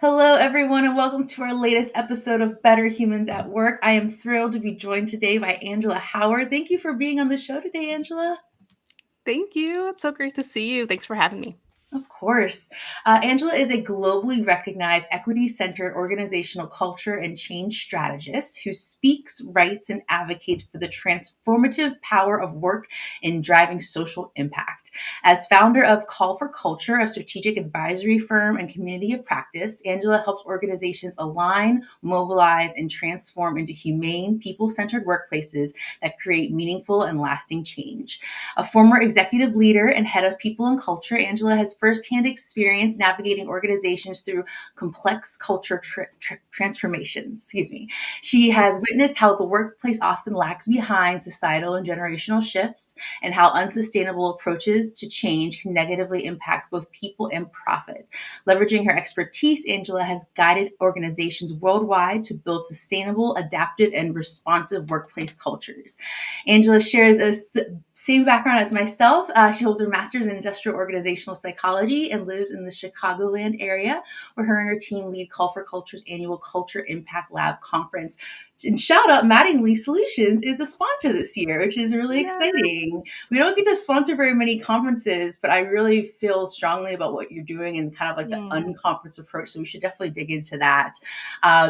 Hello, everyone, and welcome to our latest episode of Better Humans at Work. I am thrilled to be joined today by Angela Howard. Thank you for being on the show today, Angela. Thank you. It's so great to see you. Thanks for having me. Of course. Angela is a globally recognized equity centered organizational culture and change strategist who speaks, writes, and advocates for the transformative power of work in driving social impact. As founder of Call for Culture, a strategic advisory firm and community of practice, Angela helps organizations align, mobilize, and transform into humane, people centered workplaces that create meaningful and lasting change. A former executive leader and head of people and culture, Angela has firsthand experience navigating organizations through complex culture transformations. Excuse me. She has witnessed how the workplace often lags behind societal and generational shifts, and how unsustainable approaches to change can negatively impact both people and profit. Leveraging her expertise, Angela has guided organizations worldwide to build sustainable, adaptive, and responsive workplace cultures. Angela shares a same background as myself. She holds her master's in industrial organizational psychology and lives in the Chicagoland area, where her and her team lead Call for Culture's annual Culture Impact Lab conference. And shout out, Mattingly Solutions is a sponsor this year, which is really Yeah. exciting. We don't get to sponsor very many conferences, but I really feel strongly about what you're doing and kind of like the unconference approach. So we should definitely dig into that.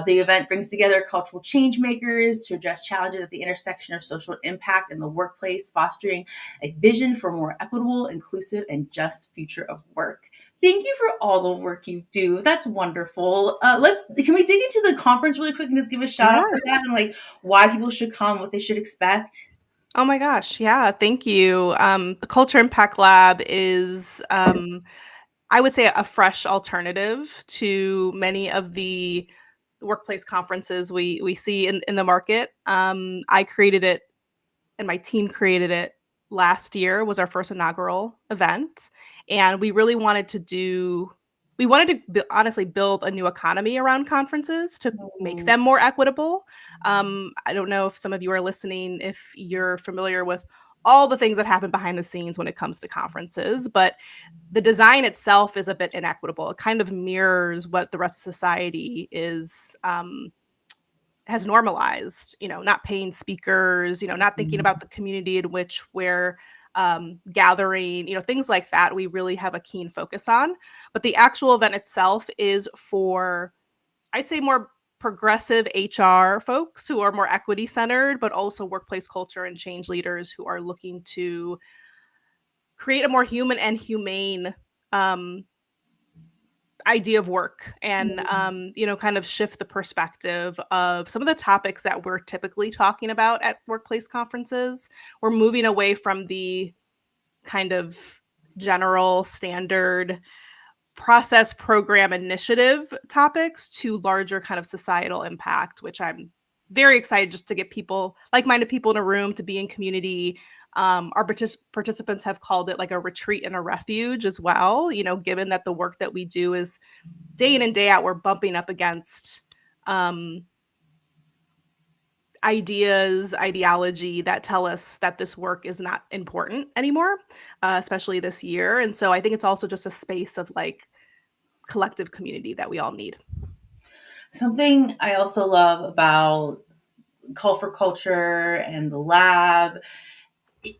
The event brings together cultural change makers to address challenges at the intersection of social impact and the workplace, fostering a vision for a more equitable, inclusive, and just future of work. Thank you for all the work you do. That's wonderful. Can we dig into the conference really quick and just give a shout out for Yes. that and like why people should come, what they should expect? Oh my gosh. Yeah. Thank you. The Culture Impact Lab is, I would say, a fresh alternative to many of the workplace conferences we see in the market. I created it and my team created it last year, was our first inaugural event, and we wanted to honestly build a new economy around conferences to make Mm. them more equitable. I don't know if some of you are listening, if you're familiar with all the things that happen behind the scenes when it comes to conferences, but the design itself is a bit inequitable. It kind of mirrors what the rest of society is has normalized, not paying speakers, not thinking about the community in which we're gathering, things like that. We really have a keen focus on. But the actual event itself is for, I'd say, more progressive HR folks who are more equity centered, but also workplace culture and change leaders who are looking to create a more human and humane um, idea of work and kind of shift the perspective of some of the topics that we're typically talking about at workplace conferences. We're moving away from the kind of general standard process program initiative topics to larger kind of societal impact, which I'm very excited just to get people, like-minded people in a room, to be in community. Our participants have called it like a retreat and a refuge as well, given that the work that we do is day in and day out, we're bumping up against um, ideology that tell us that this work is not important anymore, especially this year. And so I think it's also just a space of like collective community that we all need. Something I also love about Call for Culture and the lab, it,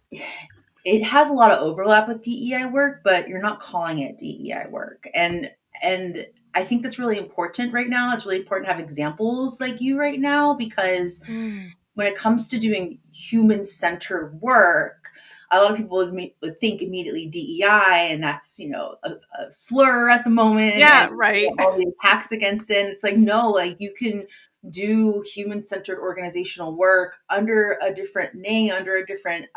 it has a lot of overlap with DEI work, but you're not calling it DEI work. And I think that's really important right now. It's really important to have examples like you right now, because Mm. when it comes to doing human centered work, a lot of people would think immediately DEI, and that's a slur at the moment, and Yeah, right. all the attacks against it. And it's like, no, like you can do human centered organizational work under a different name, under a different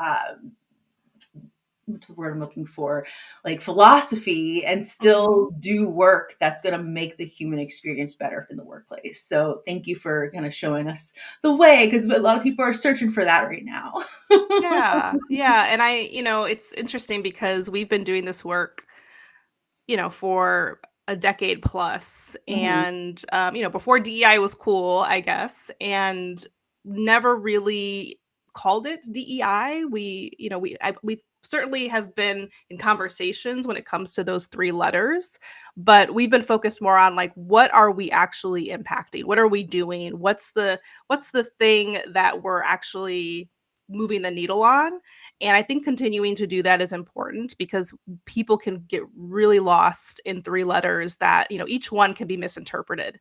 what's the word I'm looking for, like philosophy, and Mhm. still do work that's going to make the human experience better in the workplace. So thank you for kind of showing us the way, because a lot of people are searching for that right now. Yeah, yeah. And it's interesting because we've been doing this work, for a decade plus, Mhm. and before DEI was cool, I guess, and never really called it DEI. We certainly have been in conversations when it comes to those three letters, but we've been focused more on like, what are we actually impacting? What are we doing? What's the thing that we're actually moving the needle on? And I think continuing to do that is important because people can get really lost in three letters that, each one can be misinterpreted,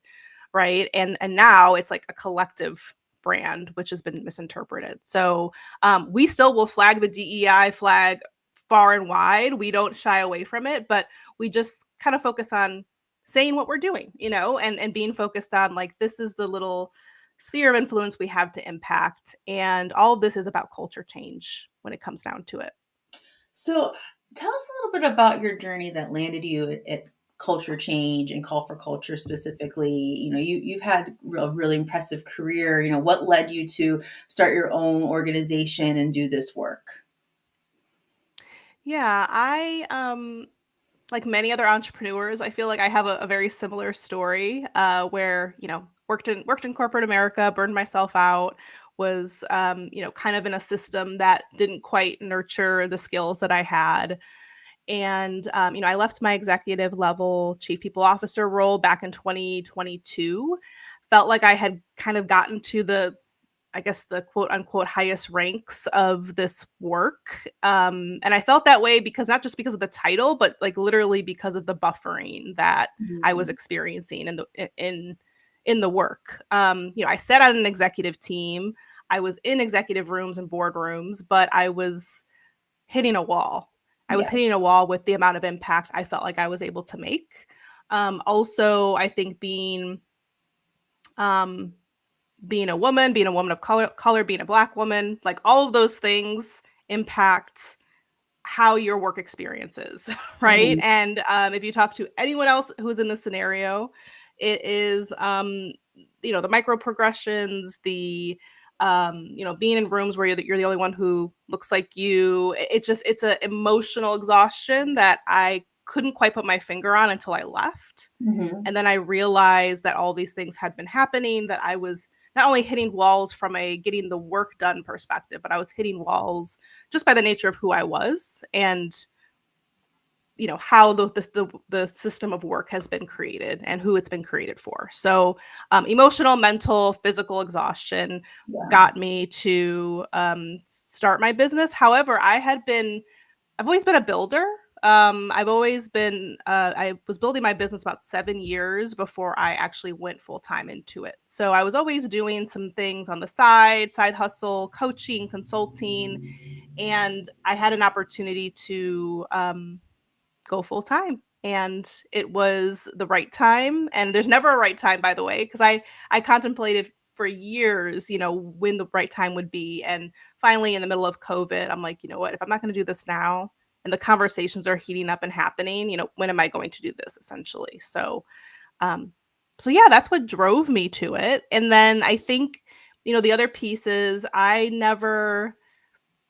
right? And now it's like a collective brand which has been misinterpreted. So we still will flag the DEI flag far and wide. We don't shy away from it, but we just kind of focus on saying what we're doing, and being focused on like, this is the little sphere of influence we have to impact. And all of this is about culture change when it comes down to it. So, tell us a little bit about your journey that landed you at culture change and call for culture specifically. You've had a really impressive career. What led you to start your own organization and do this work? Yeah, I like many other entrepreneurs, I feel like I have a very similar story where worked in corporate America, burned myself out, was kind of in a system that didn't quite nurture the skills that I had, and I left my executive level chief people officer role back in 2022. Felt like I had kind of gotten to the, I guess, the quote unquote highest ranks of this work. And I felt that way because not just because of the title, but like literally because of the buffering that I was Mhm. experiencing in the work. I sat on an executive team. I was in executive rooms and boardrooms, but I was hitting a wall. I was Yeah. hitting a wall with the amount of impact I felt like I was able to make. Also, I think um, being a woman of color, being a Black woman, like all of those things impact how your work experience is, right? Mhm. And if you talk to anyone else who's in this scenario, it is, the microprogressions, the, being in rooms where you're the only one who looks like you. It's an emotional exhaustion that I couldn't quite put my finger on until I left. Mhm. And then I realized that all these things had been happening, that I was not only hitting walls from a getting the work done perspective, but I was hitting walls just by the nature of who I was and how the system of work has been created and who it's been created for. So emotional, mental, physical exhaustion Yeah. got me to start my business. However, I've always been a builder. I was building my business about 7 years before I actually went full time into it. So I was always doing some things on the side hustle, coaching, consulting, and I had an opportunity to go full time. And it was the right time. And there's never a right time, by the way, because I contemplated for years, when the right time would be. And finally, in the middle of COVID, I'm like, you know what? If I'm not going to do this now, and the conversations are heating up and happening, when am I going to do this? Essentially, um, so yeah, that's what drove me to it. And then I think, the other pieces, I never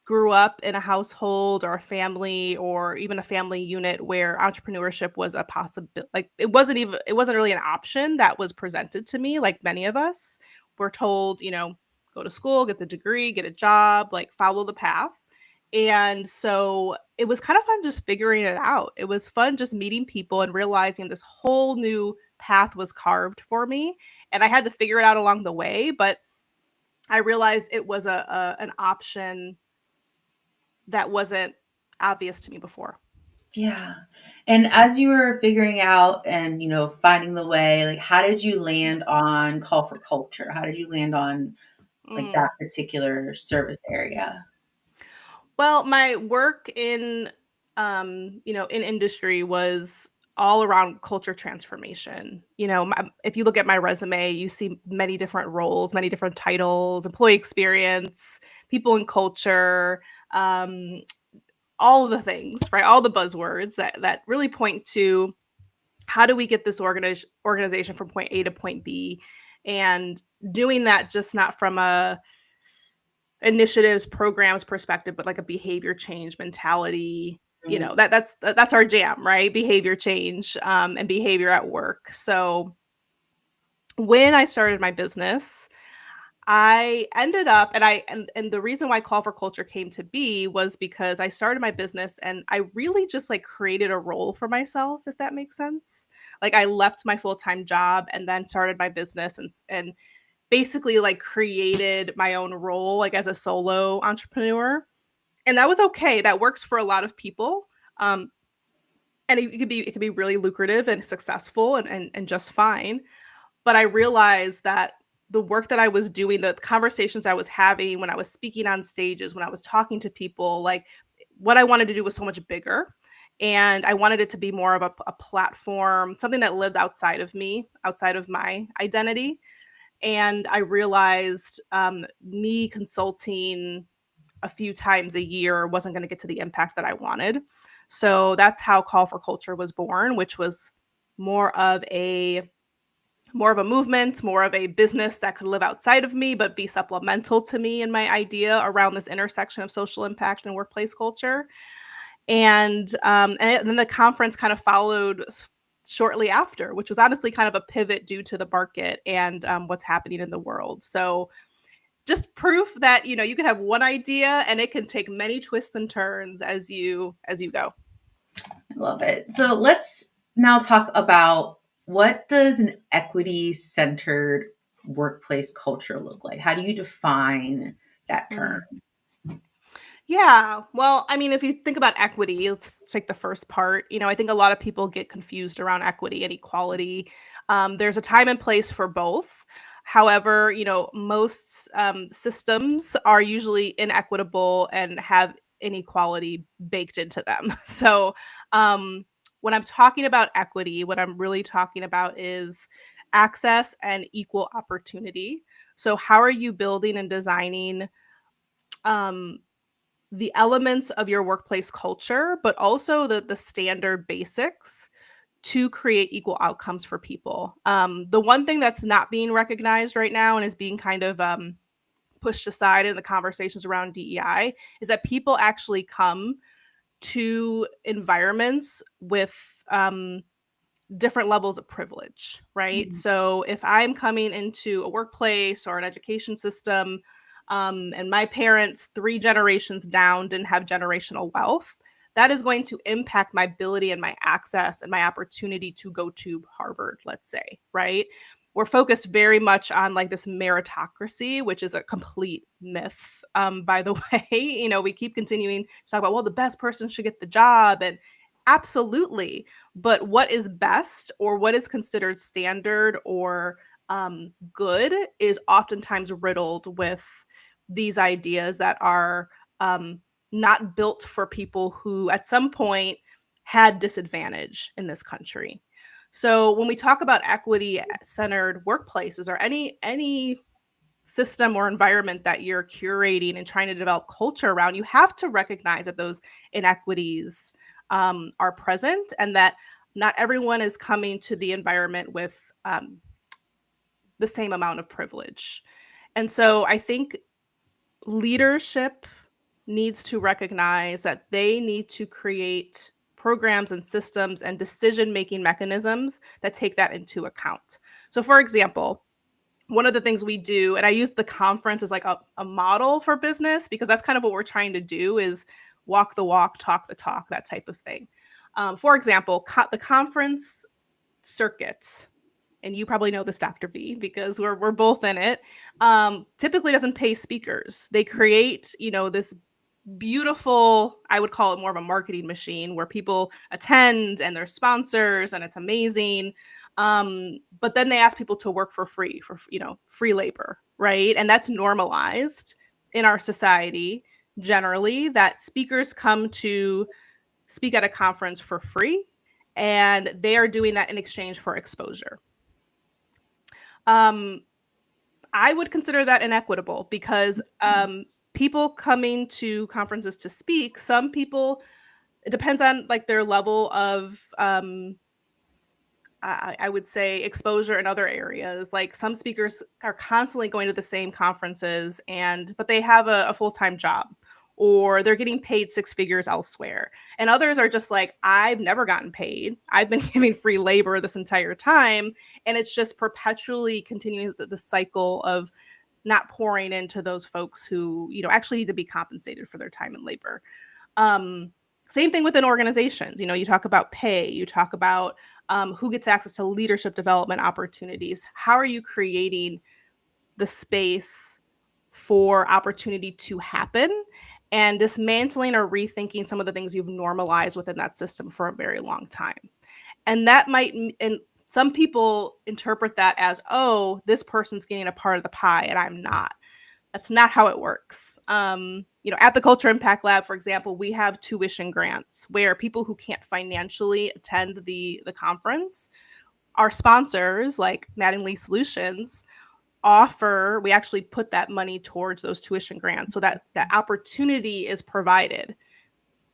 grew up in a household or a family or even a family unit where entrepreneurship was a possibility. Like it wasn't really an option that was presented to me. Like many of us were told, go to school, get the degree, get a job, like follow the path. And so it was kind of fun just figuring it out. It was fun just meeting people and realizing this whole new path was carved for me, and I had to figure it out along the way, but I realized it was an option that wasn't obvious to me before. Yeah. And as you were figuring out and, finding the way, like, how did you land on call for culture? How did you land on like that Mm. particular service area? Well, my work in industry was all around culture transformation. If you look at my resume, you see many different roles, many different titles, employee experience, people and culture, um, all of the things, right? All the buzzwords that really point to how do we get this organization from point A to point B, and doing that just not from a initiatives, programs perspective, but like a behavior change mentality. Mm. That's our jam, right? Behavior change, and behavior at work. So when I started my business, I ended up, and the reason why Call for Culture came to be was because I started my business and I really just like created a role for myself, if that makes sense. Like I left my full-time job and then started my business and basically like created my own role like as a solo entrepreneur. And that was okay. That works for a lot of people. Um, and it could be really lucrative and successful and just fine. But I realized that the work that I was doing, the conversations I was having when I was speaking on stages, when I was talking to people, like what I wanted to do was so much bigger. And I wanted it to be more of a platform, something that lived outside of me, outside of my identity. And I realized me consulting a few times a year wasn't going to get to the impact that I wanted. So that's how Call for Culture was born, which was more of a more of a movement, more of a business that could live outside of me, but be supplemental to me and my idea around this intersection of social impact and workplace culture. And then the conference kind of followed shortly after, which was honestly kind of a pivot due to the market and what's happening in the world. So just proof that you can have one idea and it can take many twists and turns as you go. I love it. So let's now talk about, what does an equity centered workplace culture look like? How do you define that term? Mm. Yeah. Well, I mean, if you think about equity, let's take the first part. I think a lot of people get confused around equity and equality. There's a time and place for both. However, most systems are usually inequitable and have inequality baked into them. So, um, when I'm talking about equity, what I'm really talking about is access and equal opportunity. So, how are you building and designing um, the elements of your workplace culture, but also the standard basics to create equal outcomes for people. The one thing that's not being recognized right now and is being kind of pushed aside in the conversations around DEI is that people actually come to environments with different levels of privilege, right? Mhm. So if I'm coming into a workplace or an education system, and my parents 3 generations down didn't have generational wealth, that is going to impact my ability and my access and my opportunity to go to Harvard, let's say, right? We're focused very much on like this meritocracy, which is a complete myth, by the way. We keep continuing to talk about, well, the best person should get the job. And absolutely, but what is best or what is considered standard or good is oftentimes riddled with these ideas that are um, not built for people who at some point had disadvantage in this country. So when we talk about equity centered workplaces or any system or environment that you're curating and trying to develop culture around, you have to recognize that those inequities are present and that not everyone is coming to the environment with the same amount of privilege. And so I think leadership needs to recognize that they need to create programs and systems and decision making mechanisms that take that into account. So, for example, one of the things we do, and I use the conference as like a model for business because that's kind of what we're trying to do is walk the walk, talk the talk, that type of thing. For example, the conference circuit, and you probably know this, Dr. V, because we're both in it, typically doesn't pay speakers. They create, this beautiful, I would call it more of a marketing machine where people attend and they're sponsors and it's amazing. But then they ask people to work for free, for free labor, right? And that's normalized in our society generally, that speakers come to speak at a conference for free and they are doing that in exchange for exposure. um, I would consider that inequitable because people coming to conferences to speak, some people, it depends on like their level of I would say exposure in other areas. Like some speakers are constantly going to the same conferences but they have a full-time job or they're getting paid 6 figures elsewhere. And others are just like, I've never gotten paid. I've been giving free labor this entire time. And it's just perpetually continuing the cycle of not pouring into those folks who, actually need to be compensated for their time and labor. Um, Same thing within organizations. You talk about pay, you talk about who gets access to leadership development opportunities. How are you creating the space for opportunity to happen, and dismantling or rethinking some of the things you've normalized within that system for a very long time? And that might, and some people interpret that as, oh, this person's getting a part of the pie and I'm not. That's not how it works. At the Culture Impact Lab, for example, we have tuition grants where people who can't financially attend the conference, our sponsors like Mattingly Solutions offer, we actually put that money towards those tuition grants so that that opportunity is provided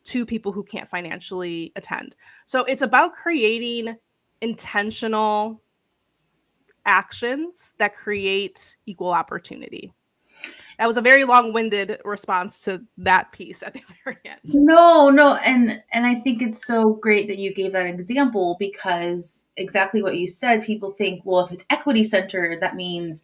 to people who can't financially attend. So it's about creating intentional actions that create equal opportunity. That was a very long-winded response to that piece at the very end. No, and I think it's so great that you gave that example, because exactly what you said, people think, well, if it's equity centered, that means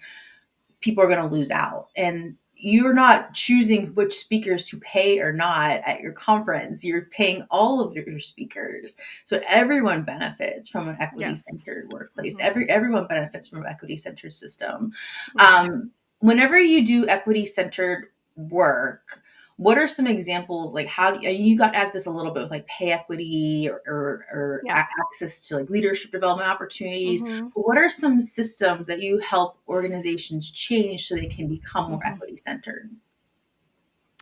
people are going to lose out. And you're not choosing which speakers to pay or not at your conference. You're paying all of your speakers. So everyone benefits from an equity Yes. centered workplace. Mm-hmm. Everyone benefits from an equity centered system. Mm-hmm. Whenever you do equity centered work, what are some examples, like how do you got at this a little bit with like pay equity or Yeah. access to like leadership development opportunities? Mm-hmm. What are some systems that you help organizations change so they can become more Mm-hmm. equity centered?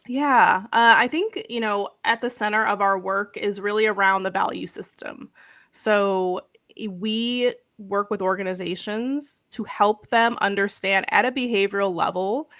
Yeah, I think, at the center of our work is really around the value system. So we work with organizations to help them understand at a behavioral level,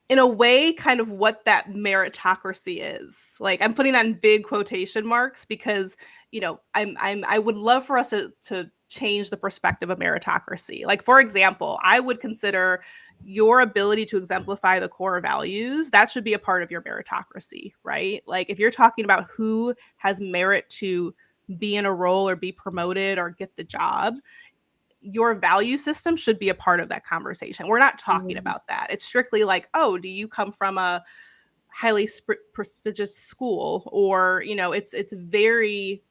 in a way, kind of what that meritocracy is. Like, I'm putting that in big quotation marks because, I would love for us to change the perspective of meritocracy. Like, for example, I would consider your ability to exemplify the core values, that should be a part of your meritocracy, right? Like, if you're talking about who has merit to be in a role or be promoted or get the job, your value system should be a part of that conversation. We're not talking Mhm. about that. It's strictly like, oh, do you come from a highly prestigious school? Or, it's very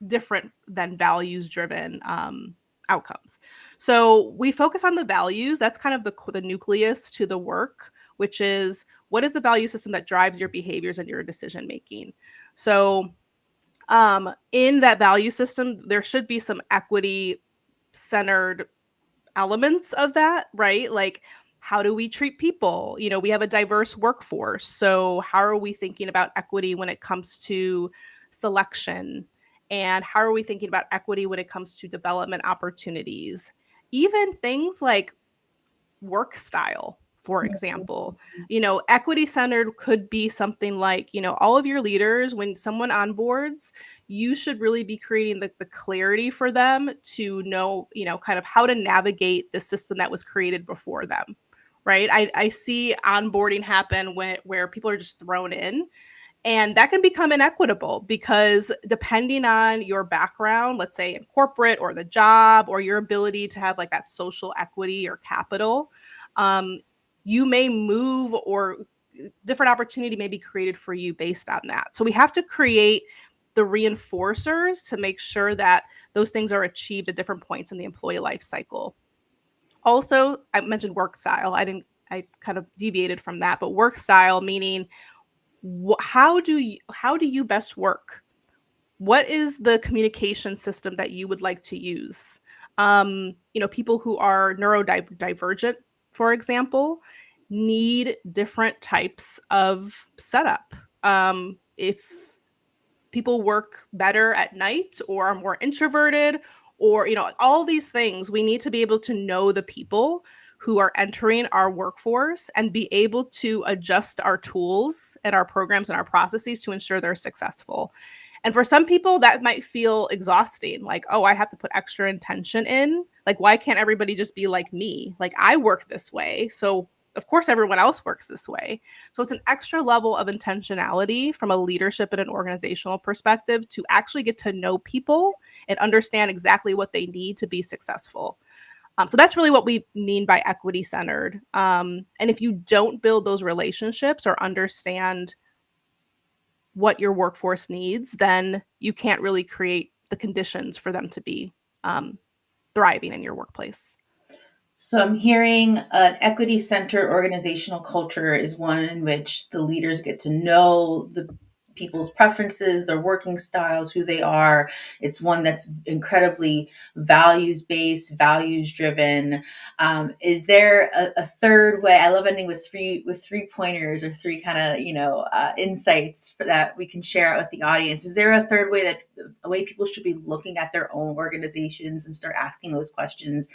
different than values driven outcomes. So we focus on the values. That's kind of the nucleus to the work, which is, what is the value system that drives your behaviors and your decision making? So in that value system, there should be some equity centered elements of that, right? Like, how do we treat people? We have a diverse workforce. So, how are we thinking about equity when it comes to selection? And how are we thinking about equity when it comes to development opportunities? Even things like work style, for example. Equity centered could be something like, all of your leaders, when someone onboards, you should really be creating the clarity for them to know, kind of how to navigate the system that was created before them. Right. I see onboarding happen where people are just thrown in, and that can become inequitable because depending on your background, let's say in corporate or the job, or your ability to have like that social equity or capital, um, you may move, or different opportunity may be created for you based on that. So we have to create the reinforcers to make sure that those things are achieved at different points in the employee life cycle. Also, I mentioned work style. I kind of deviated from that, but work style meaning, how do you best work? What is the communication system that you would like to use? People who are neurodivergent, for example, need different types of setup. If people work better at night or are more introverted, or all these things, we need to be able to know the people who are entering our workforce and be able to adjust our tools and our programs and our processes to ensure they're successful. And for some people that might feel exhausting, like, oh, I have to put extra intention in. Like, why can't everybody just be like me? Like, I work this way, so of course everyone else works this way. So it's an extra level of intentionality from a leadership and an organizational perspective to actually get to know people and understand exactly what they need to be successful. So that's really what we mean by equity centered. And if you don't build those relationships or understand what your workforce needs, then you can't really create the conditions for them to be um, thriving in your workplace. So I'm hearing an equity centered organizational culture is one in which the leaders get to know the people's preferences, their working styles, who they are. It's one that's incredibly values based, values driven. Is there a third way? I love ending with three pointers or three kind of insights for that we can share out with the audience. Is there a third way, that a way people should be looking at their own organizations and start asking those questions?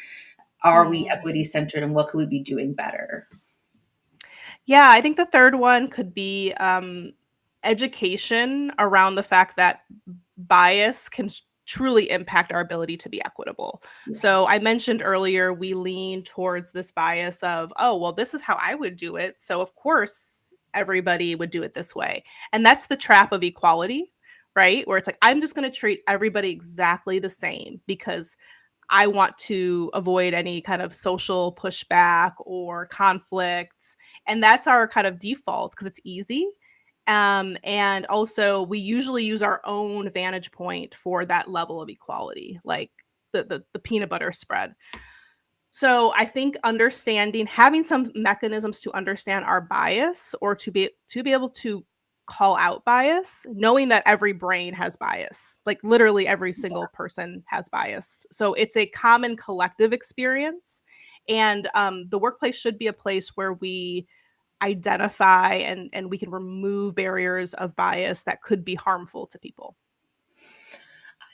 Are we Hmm. equity centered, and what could we be doing better? Yeah, I think the third one could be education around the fact that bias can truly impact our ability to be equitable. Yeah. So I mentioned earlier, we lean towards this bias of, oh, well, this is how I would do it. So of course, everybody would do it this way. And that's the trap of equality, right? Where it's like, I'm just going to treat everybody exactly the same because I want to avoid any kind of social pushback or conflicts. And that's our kind of default because it's easy. And also, we usually use our own vantage point for that level of equality, like the peanut butter spread. So I think understanding, having some mechanisms to understand our bias or to be able to call out bias, knowing that every brain has bias, like literally every single person has bias. So it's a common collective experience. And the workplace should be a place where we identify and we can remove barriers of bias that could be harmful to people.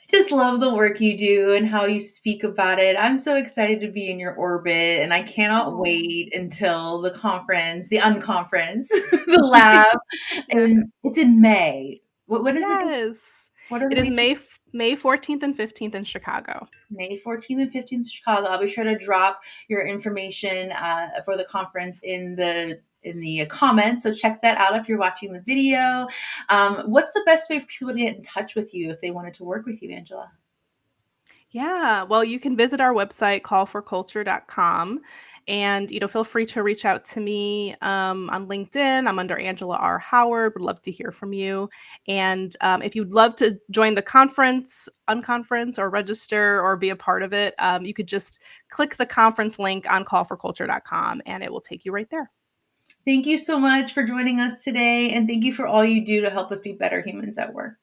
Just love the work you do and how you speak about it. I'm so excited to be in your orbit, and I cannot Oh. wait until the conference, the unconference, the lab, Yeah. and it's in May. What is it? Yes. What are the It is dates? May 14th and 15th in Chicago. May 14th and 15th, Chicago. I'll be sure to drop your information for the conference in the comments. So check that out if you're watching the video. What's the best way for people to get in touch with you if they wanted to work with you, Angela? Yeah, well, you can visit our website, callforculture.com, and feel free to reach out to me on LinkedIn. I'm under Angela R. Howard. Would love to hear from you. And if you'd love to join the conference, unconference, or register or be a part of it, you could just click the conference link on callforculture.com, and it will take you right there. Thank you so much for joining us today, and thank you for all you do to help us be better humans at work.